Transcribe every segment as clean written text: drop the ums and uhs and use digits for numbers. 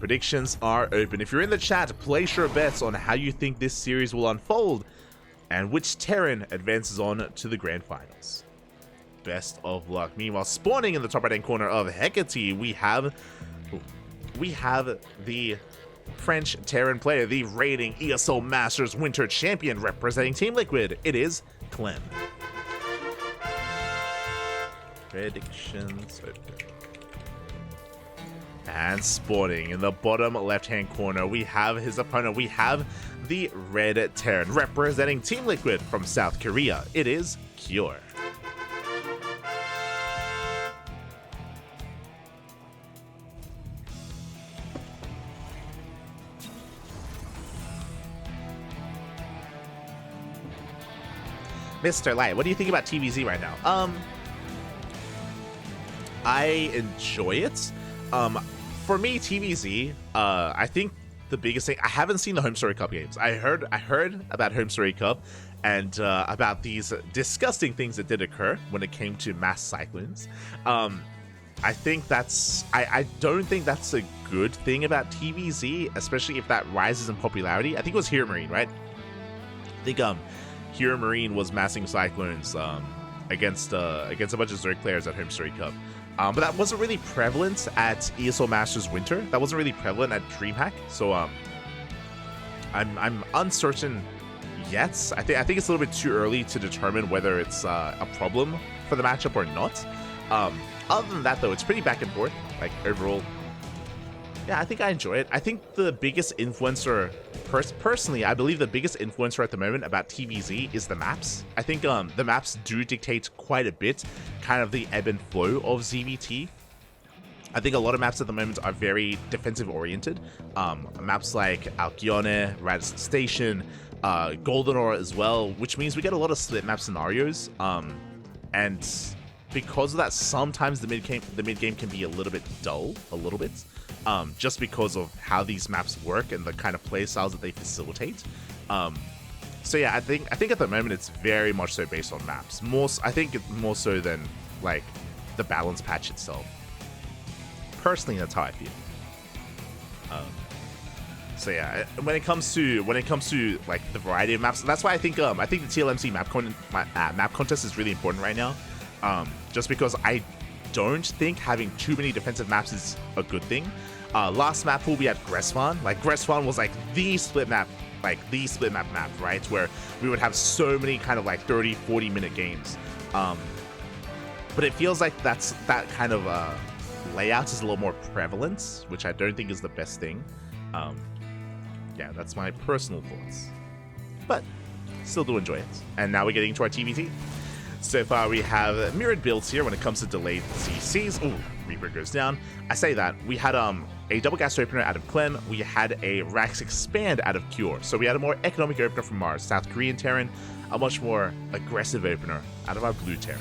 Predictions are open. If you're in the chat, place your bets on how you think this series will unfold and which Terran advances on to the grand finals. Best of luck. Meanwhile, spawning in the top right-hand corner of Hecate, we have the French Terran player, the reigning ESL Masters Winter Champion representing Team Liquid. It is Clem. Predictions open. And spawning in the bottom left-hand corner, we have his opponent. We have the Red Terran representing Team Liquid from South Korea. It is Cure. Mr. Light, what do you think about TvZ right now? I enjoy it. For me, TvZ, I think the biggest thing, I haven't seen the Home Story Cup games. I heard about Home Story Cup and about these disgusting things that did occur when it came to mass cyclones. I think I don't think that's a good thing about TvZ, especially if that rises in popularity. I think it was Hero Marine, right? I think Hero Marine was massing cyclones against a bunch of Zerg players at Home Story Cup. But that wasn't really prevalent at ESL Masters Winter. That wasn't really prevalent at DreamHack. So I'm uncertain yet. I think it's a little bit too early to determine whether it's a problem for the matchup or not. Other than that, though, it's pretty back and forth. Like overall, yeah, I think I enjoy it. I think the biggest influencer, personally, I believe the biggest influencer at the moment about TvZ is the maps. I think the maps do dictate quite a bit, kind of the ebb and flow of ZVT. I think a lot of maps at the moment are very defensive oriented. Maps like Alcyone, Radisson Station, Golden Aura as well, which means we get a lot of split map scenarios. And because of that, sometimes the mid game can be a little bit dull, just because of how these maps work and the kind of play styles that they facilitate. So yeah, I think at the moment it's very much so based on maps. I think it's more so than like the balance patch itself. Personally, that's how I feel. So yeah, when it comes to like the variety of maps, that's why I think the TLMC map contest is really important right now. Just because I don't think having too many defensive maps is a good thing. Last map pool we had Gresfan. Like Gresfan was like the split map map, right? Where we would have so many kind of like 30-40 minute games. But it feels like that kind of layout is a little more prevalent, which I don't think is the best thing. Yeah, that's my personal thoughts. But still do enjoy it. And now we're getting to our TvT. So far we have mirrored builds here when it comes to delayed CCs. Ooh, Reaper goes down. I say that. We had a double gas opener out of Clem. We had a Rax Expand out of Cure. So we had a more economic opener from our South Korean Terran, a much more aggressive opener out of our blue Terran.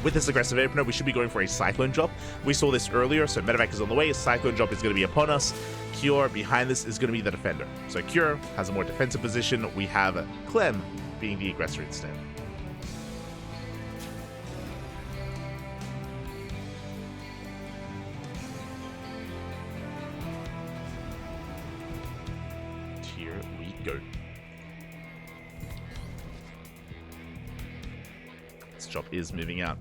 With this aggressive opener, we should be going for a Cyclone drop. We saw this earlier, so Medevac is on the way. Cyclone drop is going to be upon us. Cure behind this is going to be the defender. So Cure has a more defensive position. We have Clem being the aggressor instead. Here we go. This drop is moving out.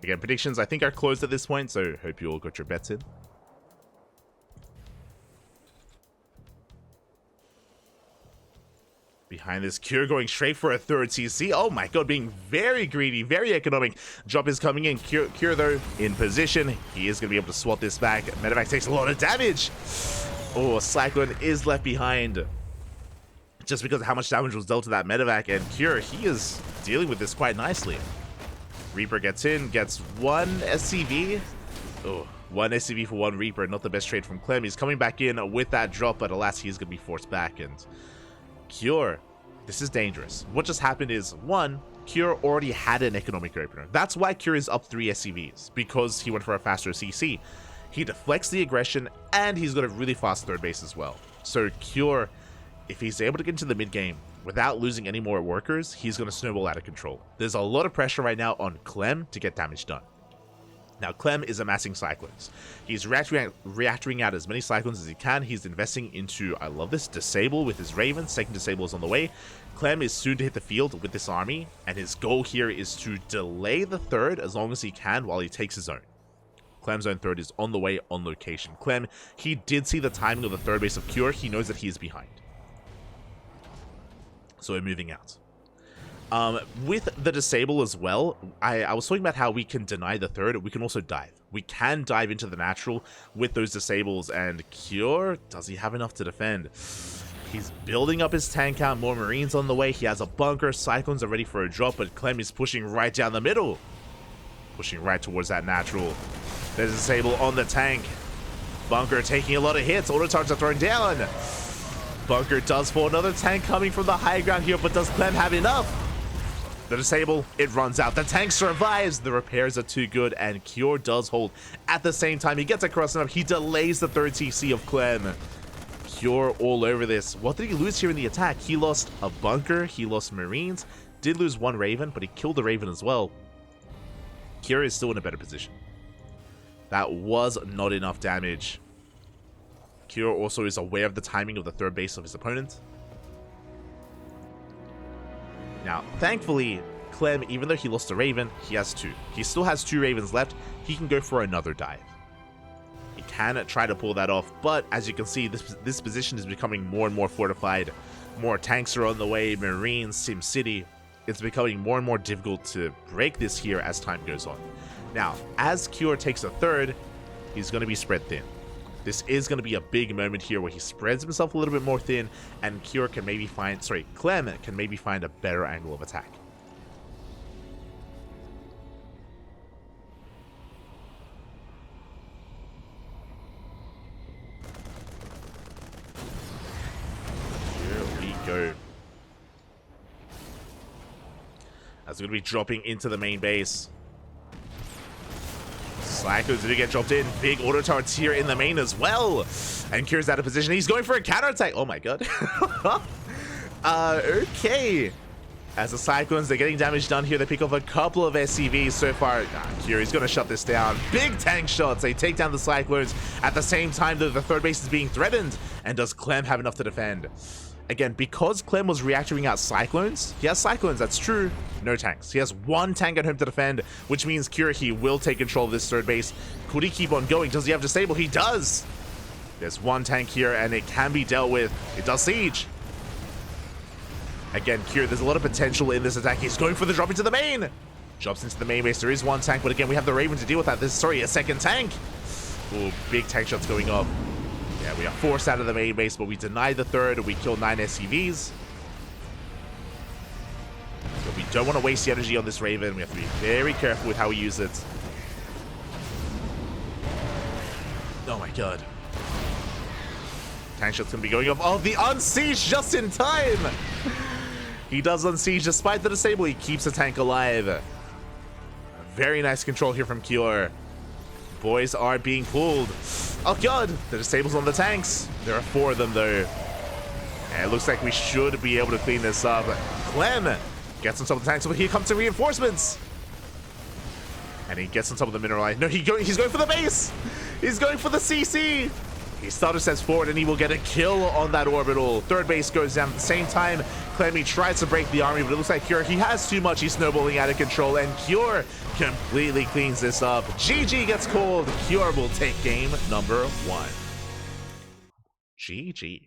Again, predictions I think are closed at this point, so hope you all got your bets in. Behind this, Cure going straight for a third CC. Oh my god, being very greedy, very economic. Drop is coming in. Cure though, in position. He is going to be able to swat this back. Medevac takes a lot of damage. Oh, Cyclone is left behind. Just because of how much damage was dealt to that Medevac, and Cure, he is dealing with this quite nicely. Reaper gets in, gets one SCV. Oh, one SCV for one Reaper, not the best trade from Clem. He's coming back in with that drop, but alas, he's going to be forced back. And Cure, this is dangerous. What just happened is, one, Cure already had an economic opener. That's why Cure is up 3 SCVs, because he went for a faster CC. He deflects the aggression, and he's got a really fast third base as well. So Cure, if he's able to get into the mid game without losing any more workers, he's going to snowball out of control. There's a lot of pressure right now on Clem to get damage done. Now, Clem is amassing Cyclones. He's reactoring out as many Cyclones as he can. He's investing into, I love this, Disable with his Ravens. Second Disable is on the way. Clem is soon to hit the field with this army, and his goal here is to delay the third as long as he can while he takes his own. Clem's own third is on the way, on location. Clem, he did see the timing of the third base of Cure. He knows that he is behind. So we're moving out. With the Disable as well, I was talking about how we can deny the third. We can also dive. We can dive into the natural with those Disables, and Cure, does he have enough to defend? He's building up his tank count, more Marines on the way. He has a bunker, Cyclones are ready for a drop, but Clem is pushing right down the middle. Pushing right towards that natural. There's a Disable on the tank. Bunker taking a lot of hits. Auto targets are thrown down. Bunker does fall. Another tank coming from the high ground here, but does Clem have enough? The Disable, it runs out. The tank survives. The repairs are too good, and Cure does hold. At the same time, he gets across enough. He delays the third TC of Clem. Cure all over this. What did he lose here in the attack? He lost a bunker. He lost Marines. Did lose one Raven, but he killed the Raven as well. Cure is still in a better position. That was not enough damage. Cure also is aware of the timing of the third base of his opponent. Now, thankfully, Clem, even though he lost a Raven, he has two. He still has two Ravens left. He can go for another dive. He can try to pull that off, but as you can see, this position is becoming more and more fortified. More tanks are on the way, Marines, SimCity. It's becoming more and more difficult to break this here as time goes on. Now, as Cure takes a third, he's going to be spread thin. This is going to be a big moment here where he spreads himself a little bit more thin, and Cure can maybe find, Clem can maybe find a better angle of attack. Here we go. That's going to be dropping into the main base. Cyclones do get dropped in. Big auto turrets here in the main as well. And Cure's out of position. He's going for a counterattack. Oh my god. Okay. As the Cyclones, they're getting damage done here. They pick off a couple of SCVs so far. Cure is going to shut this down. Big tank shots. They take down the Cyclones at the same time that the third base is being threatened. And does Clem have enough to defend? Again, because Clem was reactoring out Cyclones, he has Cyclones, that's true, no tanks. He has one tank at home to defend, which means Cure, he will take control of this third base. Could he keep on going? Does he have Disable? He does! There's one tank here, and it can be dealt with. It does siege. Again, Cure, there's a lot of potential in this attack. He's going for the drop into the main! Drops into the main base. There is one tank, but again, we have the Raven to deal with that. This is, a second tank! Ooh, big tank shots going off. Yeah, we are forced out of the main base, but we deny the third, and we kill 9 SCVs. So we don't want to waste the energy on this Raven. We have to be very careful with how we use it. Oh my god. Tank shot's going to be going off. Oh, the unsiege just in time! He does unsiege despite the Disable. He keeps the tank alive. Very nice control here from Cure. Boys are being pulled. Oh god, the Disable's on the tanks. There are 4 of them though. And it looks like we should be able to clean this up. Clem gets on top of the tanks, but here comes the reinforcements. And he gets on top of the mineralized. No, he's going for the base. He's going for the CC. He starter steps forward and he will get a kill on that orbital. Third base goes down at the same time. Clem tries to break the army, but it looks like Cure, he has too much. He's snowballing out of control, and Cure completely cleans this up. GG gets called. Cure will take game number 1. GG.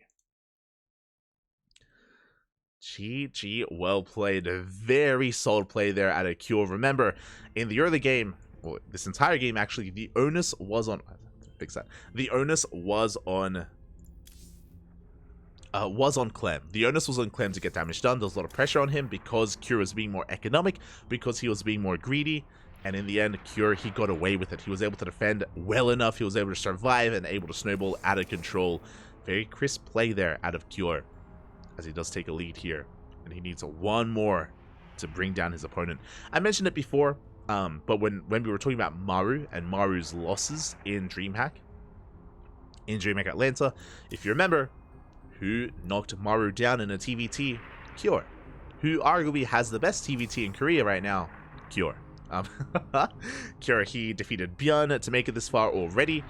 GG, well played. Very solid play there out of Cure. Remember, in the early game, well, this entire game actually, the onus was on... Fix that. The onus was on Clem. The onus was on Clem to get damage done. There was a lot of pressure on him because Cure was being more economic, because he was being more greedy, and in the end, Cure, he got away with it. He was able to defend well enough. He was able to survive and able to snowball out of control. Very crisp play there out of Cure, as he does take a lead here, and he needs one more to bring down his opponent. I mentioned it before, but when we were talking about Maru and Maru's losses in DreamHack Atlanta, if you remember, who knocked Maru down in a TvT? Cure. Who arguably has the best TvT in Korea right now? Cure. Kira, he defeated Björn to make it this far already.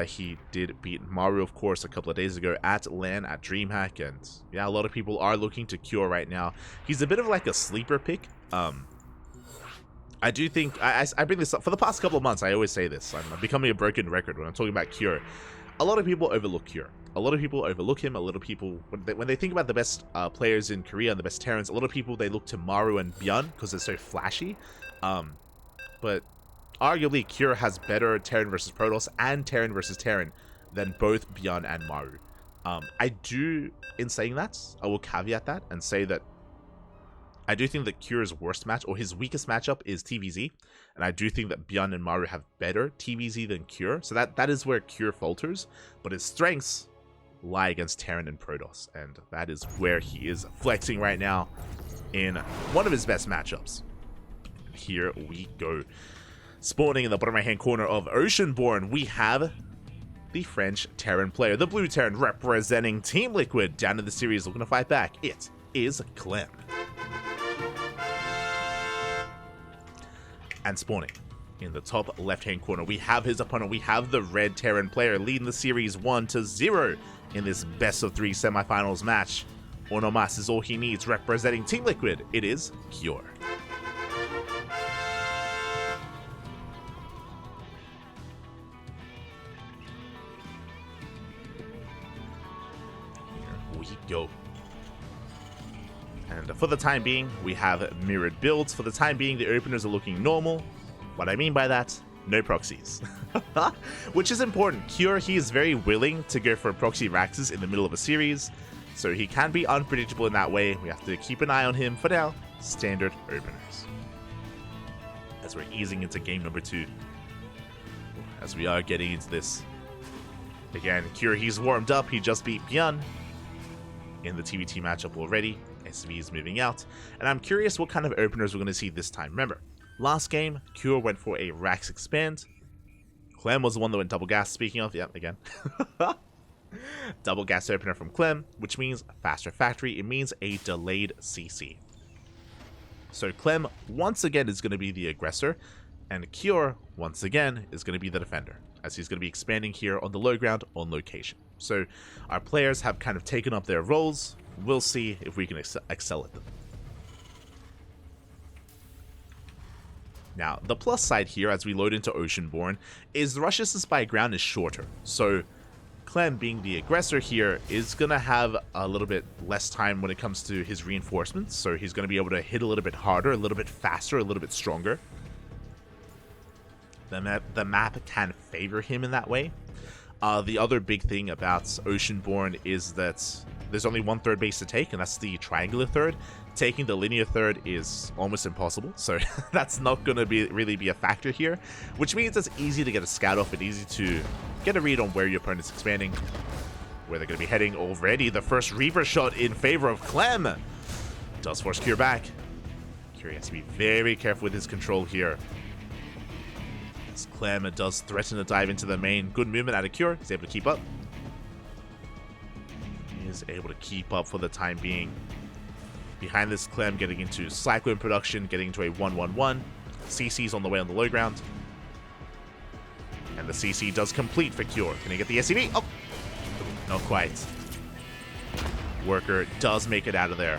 He did beat Maru, of course, a couple of days ago at LAN at DreamHack, and yeah, a lot of people are looking to Kira right now. He's a bit of like a sleeper pick. I do think, I bring this up for the past couple of months. I always say this. I'm becoming a broken record when I'm talking about Kira. A lot of people overlook Kira. A lot of people overlook him. A lot of people, when they think about the best players in Korea and the best Terrans, a lot of people, they look to Maru and Björn because they're so flashy. But arguably, Kira has better Terran versus Protoss and Terran versus Terran than both Björn and Maru. I do, in saying that, I will caveat that and say that I do think that Kira's worst match, or his weakest matchup, is TvZ, and I do think that Björn and Maru have better TvZ than Kira, so that is where Kira falters, but his strengths lie against Terran and Protoss, and that is where he is flexing right now in one of his best matchups. Here we go. Spawning in the bottom right-hand corner of Oceanborn, we have the French Terran player, the blue Terran representing Team Liquid, down in the series looking to fight back. It is Clem. And spawning in the top left-hand corner, we have his opponent. We have the red Terran player leading the series 1-0 in this best-of-3 semifinals match. Onomas is all he needs, representing Team Liquid. It is Cure. Here we go. And for the time being, we have mirrored builds. For the time being, the openers are looking normal. What I mean by that, no proxies. Which is important. Cure, he is very willing to go for proxy Raxes in the middle of a series, so he can be unpredictable in that way. We have to keep an eye on him. For now, standard openers. As we're easing into game number 2. As we are getting into this. Again, Cure, he's warmed up. He just beat Björn in the TvT matchup already. SV is moving out, and I'm curious what kind of openers we're going to see this time. Remember, last game, Cure went for a Rax Expand. Clem was the one that went double gas, speaking of, yep, again. Double gas opener from Clem, which means faster factory. It means a delayed CC. So Clem, once again, is going to be the aggressor, and Cure, once again, is going to be the defender, as he's going to be expanding here on the low ground on location. So our players have kind of taken up their roles. We'll see if we can excel at them. Now, the plus side here as we load into Oceanborn is the rush distance by ground is shorter. So Clem, being the aggressor here, is going to have a little bit less time when it comes to his reinforcements. So he's going to be able to hit a little bit harder, a little bit faster, a little bit stronger. The map can favor him in that way. The other big thing about Oceanborn is that there's only one third base to take, and that's the triangular third. Taking the linear third is almost impossible, so that's not going to really be a factor here, which means it's easy to get a scout off and easy to get a read on where your opponent's expanding, where they're going to be heading. Already, the first Reaper shot in favor of Clem does force Cure back. Cure has to be very careful with his control here. As Clem does threaten to dive into the main. Good movement out of Cure. He's able to keep up. He is able to keep up for the time being. Behind this, Clem getting into Cyclone production, getting into a 1-1-1. CC's on the way on the low ground. And the CC does complete for Cure. Can he get the SCV? Oh! Not quite. Worker does make it out of there.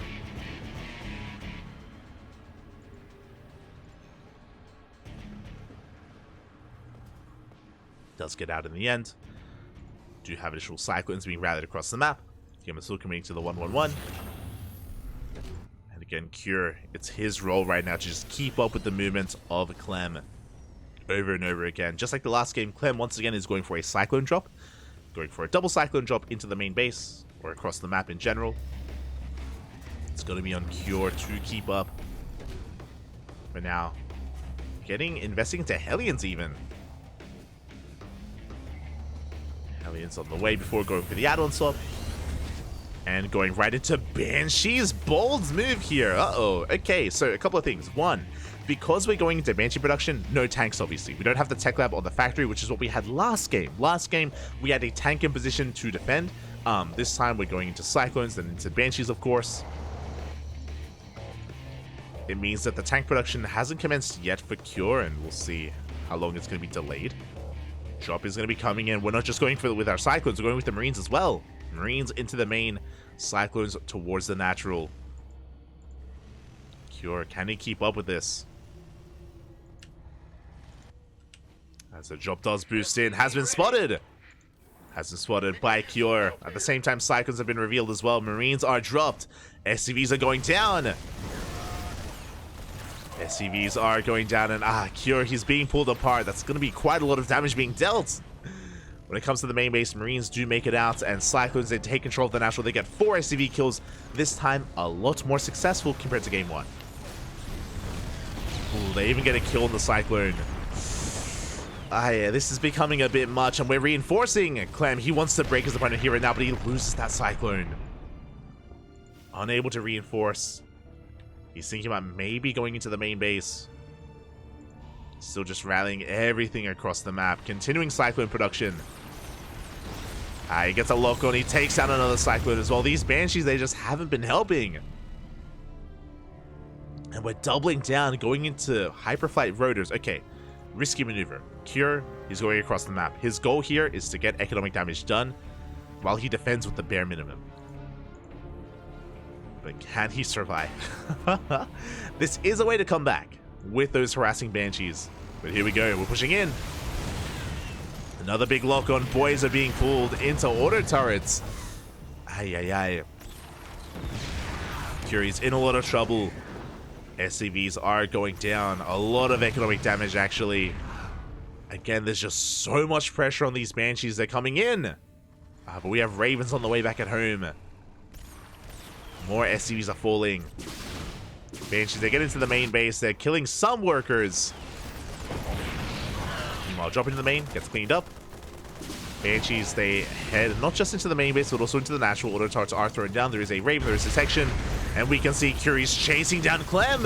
Does get out in the end. Do have additional Cyclones being routed across the map. Game is still coming to the 1-1-1. And again, Cure, it's his role right now to just keep up with the movements of Clem over and over again. Just like the last game, Clem once again is going for a Cyclone drop. Going for a double Cyclone drop into the main base, or across the map in general. It's going to be on Cure to keep up. For now, investing into Hellions even. Hellions on the way before going for the add-on swap. And going right into Banshee's bold move here. Uh-oh. Okay, so a couple of things. One, because we're going into Banshee production, no tanks, obviously. We don't have the tech lab or the factory, which is what we had last game. Last game, we had a tank in position to defend. This time, we're going into Cyclones, then into Banshees, of course. It means that the tank production hasn't commenced yet for Cure, and we'll see how long it's going to be delayed. Drop is going to be coming in. We're not just going with our Cyclones, we're going with the Marines as well. Marines into the main, Cyclones towards the natural. Cure, can he keep up with this? As the drop does boost in, has been spotted. Has been spotted by Cure. At the same time, Cyclones have been revealed as well. Marines are dropped. SCVs are going down. SCVs are going down, and Cure, he's being pulled apart. That's going to be quite a lot of damage being dealt. When it comes to the main base, Marines do make it out, and Cyclones, they take control of the natural. They get 4 SCV kills, this time a lot more successful compared to game 1. Ooh, they even get a kill on the Cyclone. Yeah, this is becoming a bit much, and we're reinforcing. Clem, he wants to break his opponent here and now, but he loses that Cyclone. Unable to reinforce. He's thinking about maybe going into the main base. Still just rallying everything across the map. Continuing Cyclone production. He gets a lock on. He takes out another Cyclone as well. These Banshees, they just haven't been helping. And we're doubling down, going into Hyperflight Rotors. Okay, risky maneuver. Cure, he's going across the map. His goal here is to get economic damage done while he defends with the bare minimum. But can he survive? This is a way to come back with those harassing Banshees. But here we go, we're pushing in. Another big lock on. Boys are being pulled into auto turrets. Cure's in a lot of trouble. SCVs are going down. A lot of economic damage, actually. Again, there's just so much pressure on these Banshees. They're coming in. But we have Ravens on the way back at home. More SCVs are falling. Banshees, they get into the main base. They're killing some workers. Meanwhile, dropping to the main, gets cleaned up. Banshees, they head not just into the main base, but also into the natural. Auto turrets are thrown down. There is a Raven, there is detection. And we can see Curie's chasing down Clem.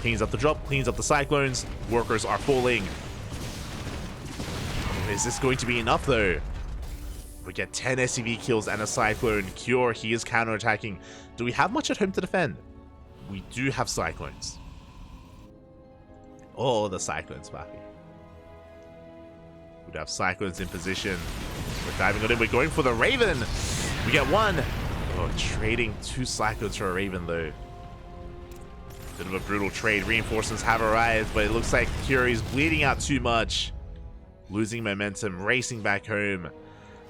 Cleans up the drop, cleans up the Cyclones. Workers are falling. Is this going to be enough, though? We get 10 SCV kills and a Cyclone. Cure, he is counterattacking. Do we have much at home to defend? We do have Cyclones. Oh, the Cyclones, Papi. We'd have Cyclones in position. We're diving on in. We're going for the Raven. We get 1. Oh, trading 2 Cyclones for a Raven, though. Bit of a brutal trade. Reinforcements have arrived, but it looks like Curie's bleeding out too much. Losing momentum, racing back home.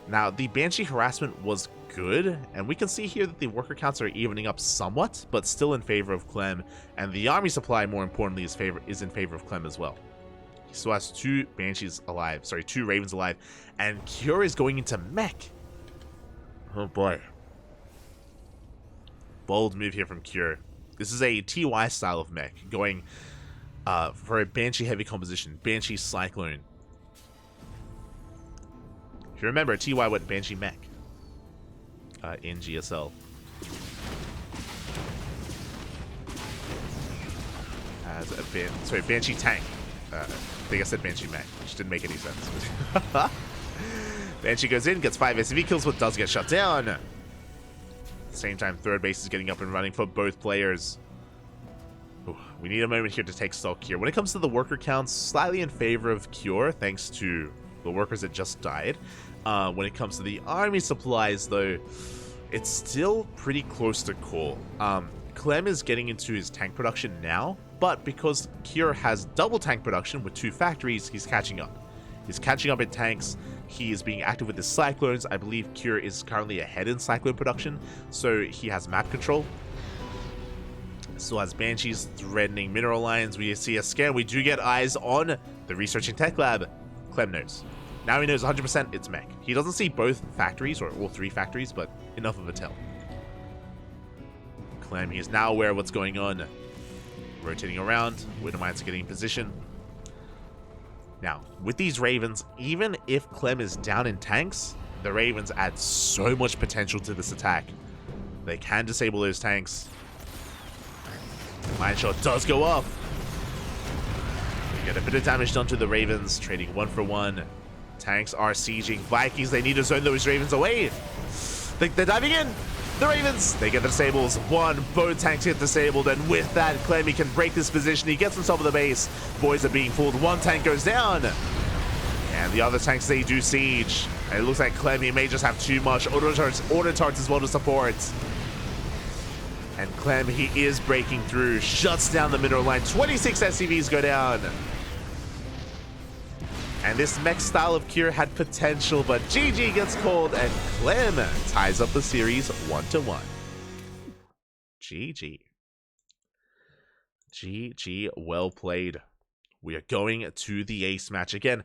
Now, the Banshee harassment was good, and we can see here that the worker counts are evening up somewhat, but still in favor of Clem, and the army supply, more importantly, is in favor of Clem as well. He still has 2 Banshees alive, sorry, 2 Ravens alive, and Cure is going into mech. Oh boy. Bold move here from Cure. This is a TY style of mech, going for a Banshee heavy composition, Banshee Cyclone. If you remember, TY went Banshee mech in GSL. As a Banshee tank. I think I said Banshee mech, which didn't make any sense. Banshee goes in, gets 5 SCV kills, but does get shut down. At the same time, third base is getting up and running for both players. Ooh, we need a moment here to take stock here. When it comes to the worker counts, slightly in favor of Cure, thanks to the workers that just died. When it comes to the army supplies, though, it's still pretty close to call. Clem is getting into his tank production now, but because Cure has double tank production with 2 factories, he's catching up. He's catching up in tanks. He is being active with his Cyclones. I believe Cure is currently ahead in Cyclone production, so he has map control. Still has Banshees threatening mineral lines. We see a scan. We do get eyes on the research and tech lab. Clem knows. Now he knows 100% it's mech. He doesn't see both factories, or all 3 factories, but enough of a tell. Clem, he is now aware of what's going on. Rotating around. Winter Mines getting in position. Now, with these Ravens, even if Clem is down in tanks, the Ravens add so much potential to this attack. They can disable those tanks. Mine shot does go off. We get a bit of damage done to the Ravens, trading 1 for 1. Tanks are sieging. Vikings, they need to zone those Ravens away. They're diving in. The Ravens, they get the disables. One, both tanks get disabled, and with that, Clem, he can break this position. He gets on top of the base. Boys are being pulled. One tank goes down. And the other tanks, they do siege. And it looks like Clem, he may just have too much auto tarts as well to support. And Clem, he is breaking through, shuts down the middle line. 26 SCVs go down. And this mech style of Cure had potential, but GG gets called, and Clem ties up the series 1-1. GG. GG, well played. We are going to the ace match again.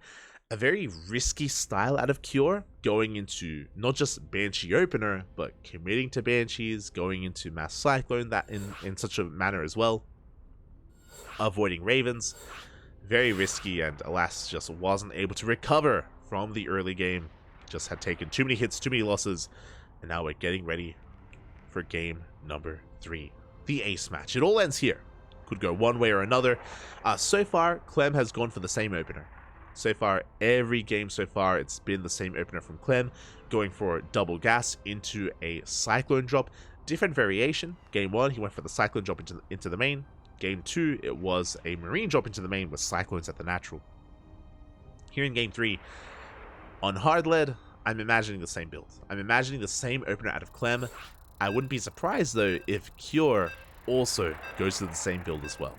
A very risky style out of Cure, going into not just Banshee opener, but committing to Banshees, going into Mass Cyclone that in such a manner as well. Avoiding Ravens. Very risky, and alas, just wasn't able to recover from the early game. Just had taken too many hits, too many losses, and now we're getting ready for game number 3. The ace match. It all ends here. Could go one way or another. So far, Clem has gone for the same opener. So far, every game so far, it's been the same opener from Clem, going for double gas into a Cyclone drop. Different variation. Game 1, he went for the Cyclone drop into the main. Game 2, it was a Marine drop into the main with Cyclones at the natural. Here in Game 3, on hard lead, I'm imagining the same build. I'm imagining the same opener out of Clem. I wouldn't be surprised, though, if Cure also goes to the same build as well.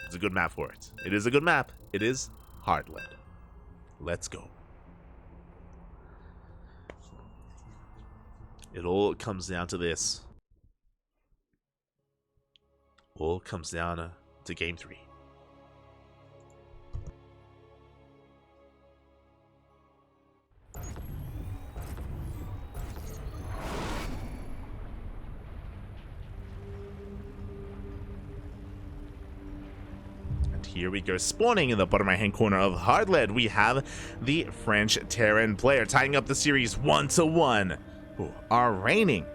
It's a good map for it. It is a good map. It is hard lead. Let's go. It all comes down to this. All comes down to Game 3. Here we go, spawning in the bottom right hand corner of hard lead, we have the French Terran player tying up the series 1-1. Our reigning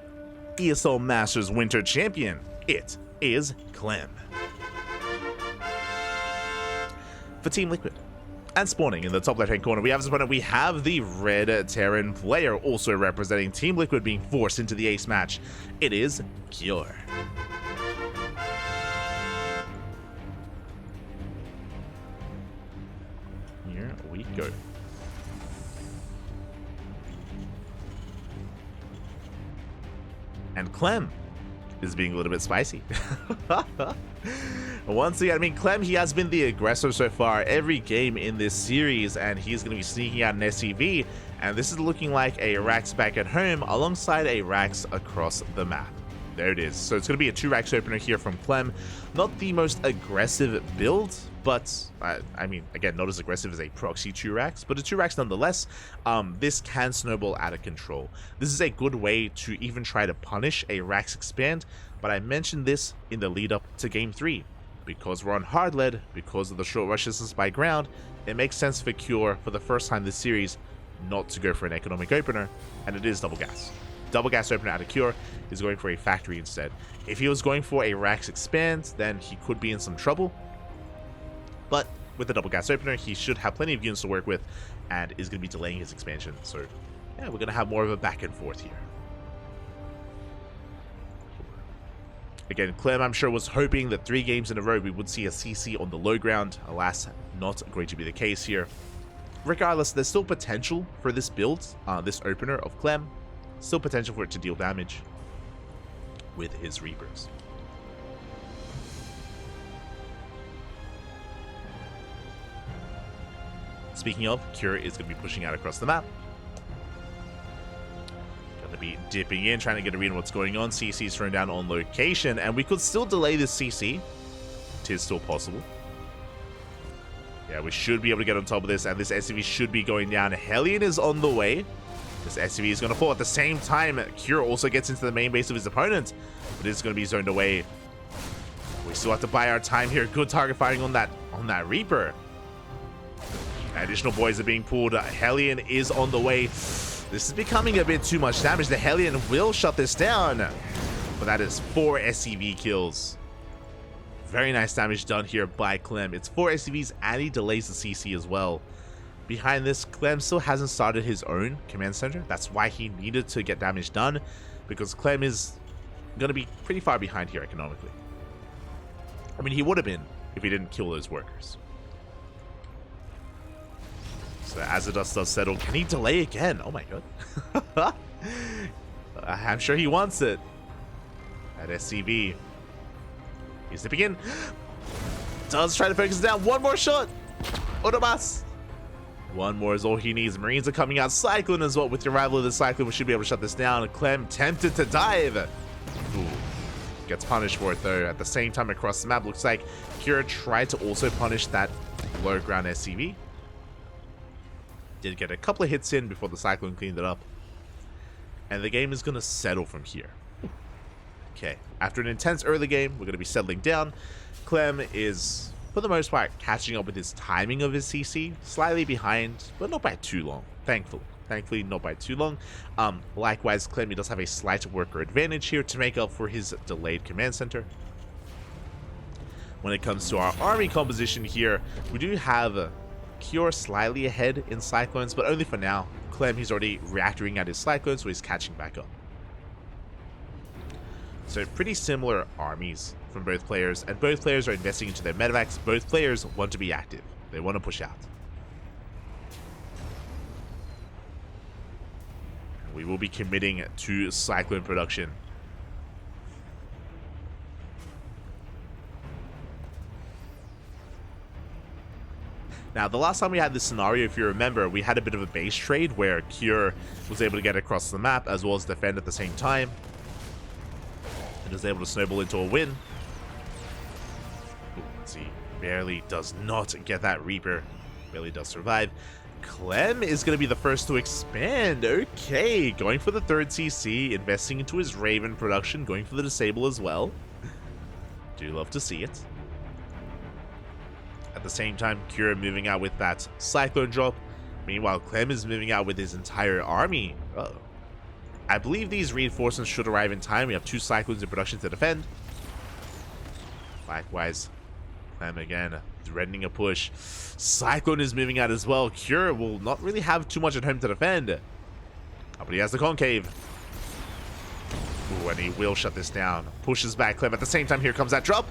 ESL Masters Winter Champion, it is Clem. For Team Liquid, and spawning in the top left hand corner, we have his opponent. We have the red Terran player, also representing Team Liquid, being forced into the ace match. It is Cure. Here we go. And Clem is being a little bit spicy. Once again, I mean, Clem, he has been the aggressor so far every game in this series, and he's going to be sneaking out an SCV, and this is looking like a Rax back at home alongside a Rax across the map. There it is. So it's going to be a 2 Rax opener here from Clem. Not the most aggressive build, but I mean, again, not as aggressive as a proxy 2 Rax, but a 2 Rax nonetheless. This can snowball out of control. This is a good way to even try to punish a Rax expand, but I mentioned this in the lead up to Game 3. Because we're on hard lead, because of the short rush distance by ground, it makes sense for Cure, for the first time this series, not to go for an economic opener, and it is double gas. Double gas opener out of Cure is going for a factory instead. If he was going for a Rax expand, then he could be in some trouble. But with the double gas opener, he should have plenty of units to work with, and is going to be delaying his expansion. So yeah, we're going to have more of a back and forth here. Again, Clem, I'm sure, was hoping that 3 games in a row we would see a CC on the low ground. Alas, not going to be the case here. Regardless, there's still potential for this build, this opener of Clem. Still potential for it to deal damage with his Reapers. Speaking of, Cure is going to be pushing out across the map. Going to be dipping in, trying to get a read on what's going on. CC is thrown down on location, and we could still delay this CC. It is still possible. Yeah, we should be able to get on top of this, and this SCV should be going down. Hellion is on the way. This SCV is going to fall. At the same time, Cure also gets into the main base of his opponent, but it's going to be zoned away. We still have to buy our time here. Good target firing on that Reaper. Additional boys are being pulled. Hellion is on the way. This is becoming a bit too much damage. The Hellion will shut this down, but that is 4 SCV kills. Very nice damage done here by Clem. It's 4 SCVs, and he delays the CC as well. behind this, Clem still hasn't started his own command center. That's why he needed to get damage done, because Clem is going to be pretty far behind here economically. I mean, he would have been if he didn't kill those workers. So Azadus does settle. Can he delay again? Oh my god. I'm sure he wants it. At SCV. He's zipping in. Does try to focus down. One more shot. Otomas. One more is all he needs. Marines are coming out. Cyclone as well. With your rival of the Cyclone, we should be able to shut this down. Clem tempted to dive. Ooh. Gets punished for it though. At the same time across the map, looks like Kira tried to also punish that low ground SCV. Did get a couple of hits in before the Cyclone cleaned it up. And the game is going to settle from here. Okay, after an intense early game, we're going to be settling down. Clem is, for the most part, catching up with his timing of his CC. Slightly behind, but not by too long, thankfully. Thankfully, not by too long. Likewise, Clem does have a slight worker advantage here to make up for his delayed command center. When it comes to our army composition here, we do have Cure slightly ahead in Cyclones, but only for now. Clem, he's already reactoring at his Cyclones, so he's catching back up. So pretty similar armies from both players, and both players are investing into their medevacs. Both players want to be active. They want to push out. We will be committing to Cyclone production. Now, the last time we had this scenario, if you remember, we had a bit of a base trade where Cure was able to get across the map as well as defend at the same time. And was able to snowball into a win. Ooh, let's see. Barely does not get that Reaper. Barely does survive. Clem is going to be the first to expand. Okay, going for the third CC, investing into his Raven production, going for the disable as well. Do love to see it. At the same time, Kira moving out with that Cyclone drop. Meanwhile, Clem is moving out with his entire army. Uh-oh. I believe these reinforcements should arrive in time. We have 2 Cyclones in production to defend. Likewise, Clem again, threatening a push. Cyclone is moving out as well. Cure will not really have too much at home to defend. Oh, but he has the concave. Ooh, and he will shut this down. Pushes back Clem. At the same time, here comes that drop.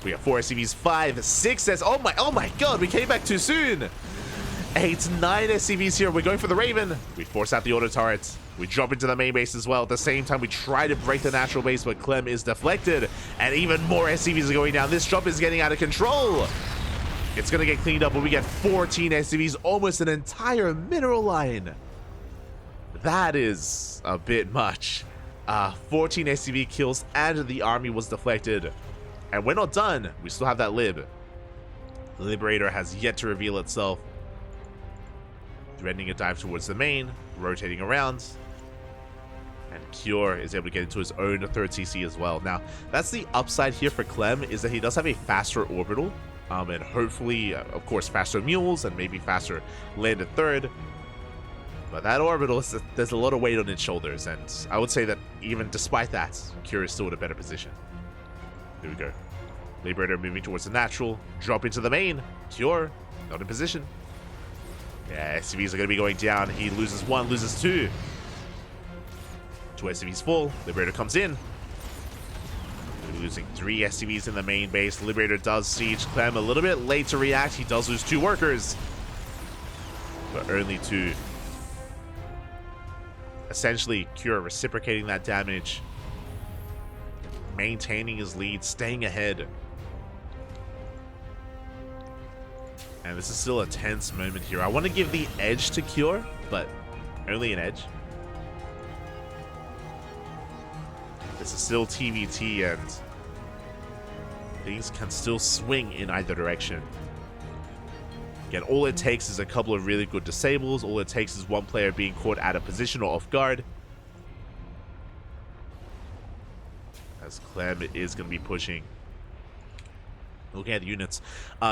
We have 4 SCVs, 5, 6 S. Oh my god, we came back too soon. 8, 9 SCVs here. We're going for the Raven. We force out the auto turrets. We drop into the main base as well. At the same time, we try to break the natural base, but Clem is deflected. And even more SCVs are going down. This drop is getting out of control. It's going to get cleaned up, but we get 14 SCVs, almost an entire mineral line. That is a bit much. 14 SCV kills, and the army was deflected. And we're not done. We still have that lib. The Liberator has yet to reveal itself. Threatening a dive towards the main, rotating around. And Cure is able to get into his own third CC as well. Now, that's the upside here for Clem, is that he does have a faster orbital. And hopefully, of course, faster mules and maybe faster landed third. But that orbital, there's a lot of weight on its shoulders. And I would say that even despite that, Cure is still in a better position. Here we go. Liberator moving towards the natural. Drop into the main. Cure, not in position. Yeah, SCVs are going to be going down. He loses 1, loses 2. 2 SCVs full. Liberator comes in. We're losing 3 SCVs in the main base. Liberator does siege Clem a little bit late to react. He does lose 2 workers. But only 2. Essentially, Cure reciprocating that damage. Maintaining his lead, staying ahead. And this is still a tense moment here. I want to give the edge to Cure, but only an edge. This is still TvT, and things can still swing in either direction. Again, all it takes is a couple of really good disables. All it takes is one player being caught out of position or off guard. As Clem is going to be pushing. Looking at the units,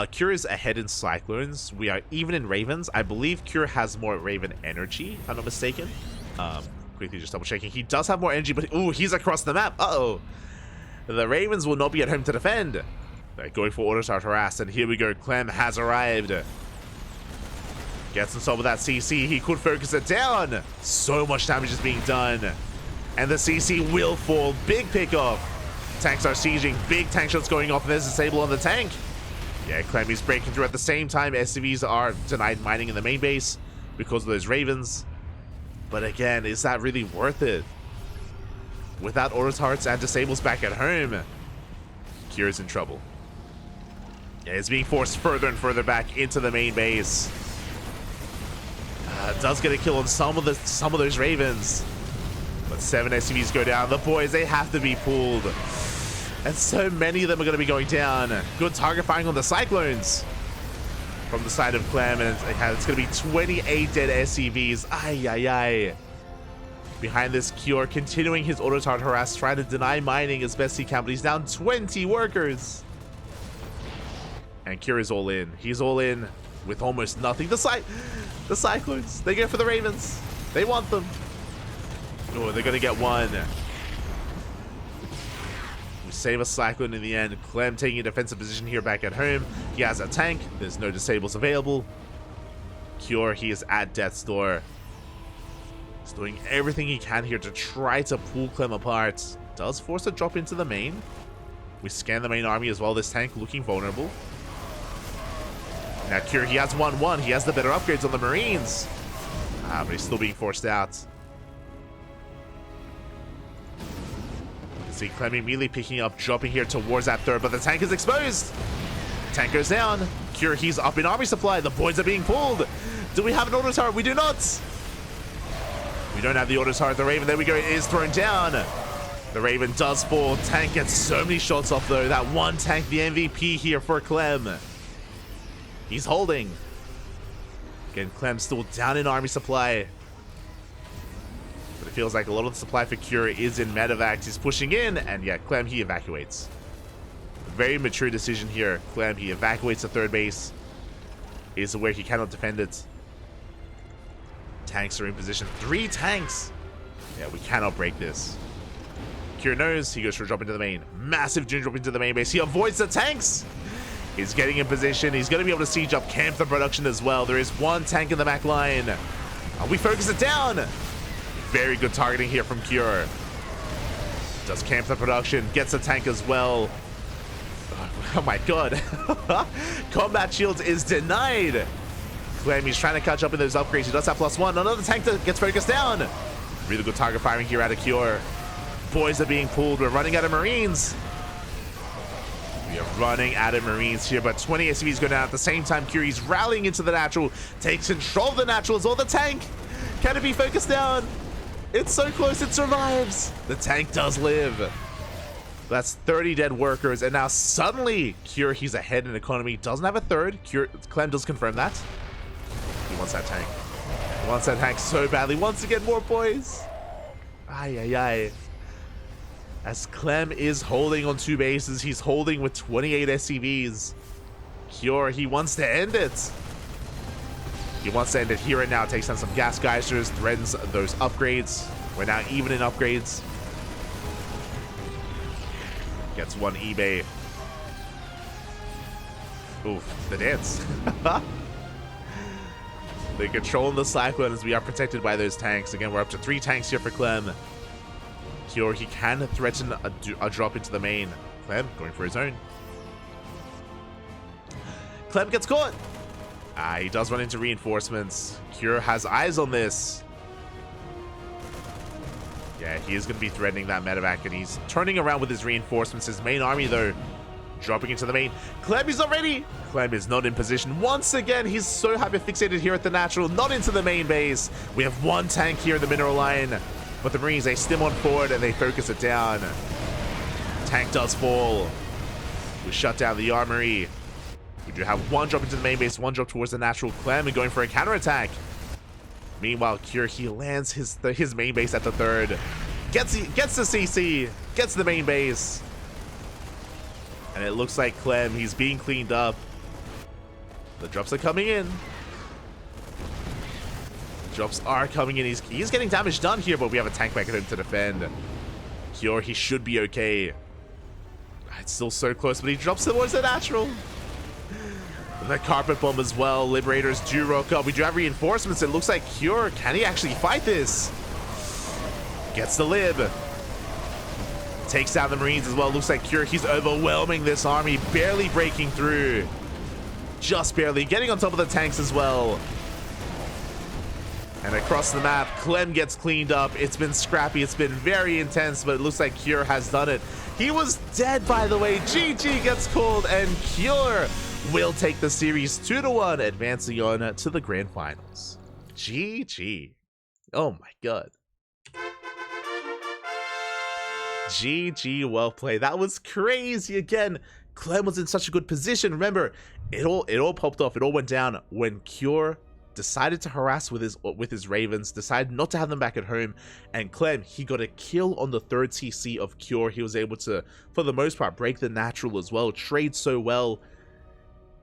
Cure is ahead in Cyclones. We are even in Ravens. I believe Cure has more Raven energy, if I'm not mistaken. Quickly just double checking. He does have more energy, but ooh, he's across the map. Uh-oh. The Ravens will not be at home to defend. They're going for auto start harass, and here we go. Clem has arrived. Gets himself with that CC. He could focus it down. So much damage is being done. And the CC will fall. Big pickoff. Tanks are sieging. Big tank shots going off. And there's a disable on the tank. Yeah, Clem is breaking through at the same time. SCVs are denied mining in the main base because of those Ravens. But again, is that really worth it? Without auto turrets and disables back at home, Kira's in trouble. Yeah, he's being forced further and further back into the main base. Does get a kill on some of those Ravens, but 7 SCVs go down. The boys, they have to be pulled, and so many of them are going to be going down. Good target firing on the Cyclones from the side of Clem, and it's going to be 28 dead SCVs. Ay, ay, ay. Behind this, Cure continuing his auto turret harass, trying to deny mining as best he can, but he's down 20 workers. And Cure is all in. He's all in with almost nothing. The Cyclones, they go for the Ravens. They want them. Oh, they're going to get one. We save a Cyclone in the end. Clem taking a defensive position here back at home. He has a tank. There's no disables available. Cure, he is at death's door. He's doing everything he can here to try to pull Clem apart. Does force a drop into the main. We scan the main army as well. This tank looking vulnerable. Now Cure, he has 1-1. He has the better upgrades on the Marines. But he's still being forced out. You can see Clem immediately picking up, dropping here towards that third, but the tank is exposed. Tank goes down. Cure, he's up in army supply. The boys are being pulled. Do we have an auto turret? We do not. We don't have the auto turret. The Raven, there we go, it is thrown down. The Raven does fall. Tank gets so many shots off though. That one tank, the MVP here for Clem. He's holding. Again, Clem still down in army supply. But it feels like a lot of the supply for Cure is in medevacs. He's pushing in, and yeah, Clem, he evacuates. Very mature decision here. Clem, he evacuates the third base. Is where he cannot defend it. Tanks are in position. 3 tanks. Yeah, we cannot break this. Cure knows. He goes for a drop into the main. Massive June drop into the main base. He avoids the tanks. He's getting in position. He's going to be able to siege up camp the production as well. There is 1 tank in the back line. We focus it down. Very good targeting here from Cure. Does camp the production. Gets a tank as well. Oh my god. Combat shields is denied. Clem, he's trying to catch up in those upgrades. He does have +1. Another tank that gets focused down. Really good target firing here out of Cure. Boys are being pulled. We're running out of Marines. We are running out of Marines here, but 20 SCVs go down at the same time. Curie's rallying into the natural, takes control of the natural as well. The tank, can it be focused down? It's so close, it survives. The tank does live. That's 30 dead workers, and now suddenly Cure, he's ahead in economy. Doesn't have a third. Clem does confirm that. He wants that tank. He wants that tank so badly. Wants to get more boys. Ay, ay, ay. As Clem is holding on 2 bases, he's holding with 28 SCVs. Cure, he wants to end it. He wants to end it here and now. Takes down some gas geysers, threatens those upgrades. We're now even in upgrades. Gets 1 eBay. Oof, the dance. They control the Cyclone as we are protected by those tanks. Again, we're up to 3 tanks here for Clem. Cure, he can threaten a drop into the main. Clem going for his own. Clem gets caught. He does run into reinforcements. Cure has eyes on this. Yeah, he is going to be threatening that medevac, and he's turning around with his reinforcements. His main army, though, dropping into the main. Clem is not ready. Clem is not in position. Once again, he's so hyper-fixated here at the natural, not into the main base. We have 1 tank here in the mineral line. But the Marines, they stim on forward and they focus it down. Tank does fall. We shut down the armory. We do have 1 drop into the main base, 1 drop towards the natural. Clem and going for a counterattack. Meanwhile, Cure, he lands his main base at the third. Gets the CC, gets the main base. And it looks like Clem, he's being cleaned up. The drops are coming in. Drops are coming in. He's getting damage done here, but we have a tank back at him to defend. Cure, he should be okay. It's still so close, but he drops towards the natural. The carpet bomb as well. Liberators do rock up. We do have reinforcements. It looks like Cure. Can he actually fight this? Gets the lib. Takes down the Marines as well. Looks like Cure. He's overwhelming this army. Barely breaking through. Just barely. Getting on top of the tanks as well. And across the map, Clem gets cleaned up. It's been scrappy. It's been very intense, but it looks like Cure has done it. He was dead, by the way. GG gets called, and Cure will take the series 2-1, advancing on to the grand finals. GG. Oh my god. GG, well played. That was crazy. Again, Clem was in such a good position. Remember, it all popped off. It all went down when Cure decided to harass with his Ravens, decided not to have them back at home, and Clem, he got a kill on the third TC of Cure. He was able to, for the most part, break the natural as well, trade so well,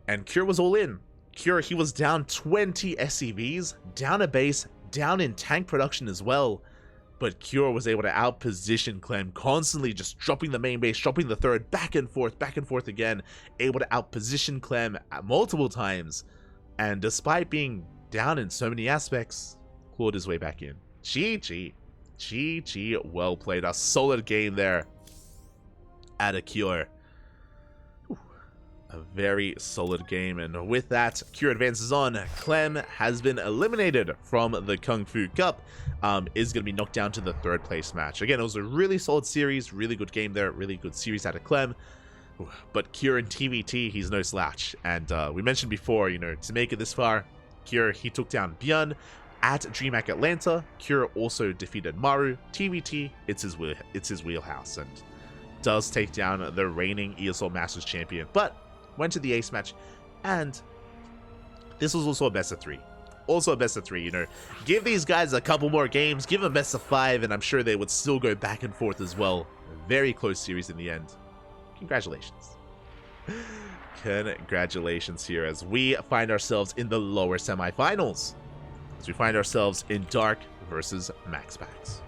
and Cure was all in. Cure, he was down 20 SCVs, down a base, down in tank production as well, but Cure was able to outposition Clem, constantly just dropping the main base, dropping the third, back and forth again, able to outposition Clem multiple times, and despite being down in so many aspects, clawed his way back in. GG. GG, well played. A solid game there at a Cure. A very solid game, and with that, Cure advances on. Clem has been eliminated from the KungFu Cup, is going to be knocked down to the third place match. Again, it was a really solid series, really good game there, really good series out of Clem. But Cure in TvT, he's no slouch. And we mentioned before, you know, to make it this far, Cure, he took down Bjorn at DreamHack Atlanta. Cure also defeated Maru. TvT, it's his wheelhouse, and does take down the reigning ESL Masters champion. But went to the ace match, and this was also a best of 3. Also a best of 3, you know. Give these guys a couple more games, give them best of 5, and I'm sure they would still go back and forth as well. A very close series in the end. Congratulations. Congratulations here as we find ourselves in the lower semifinals. As we find ourselves in Dark versus Max Packs.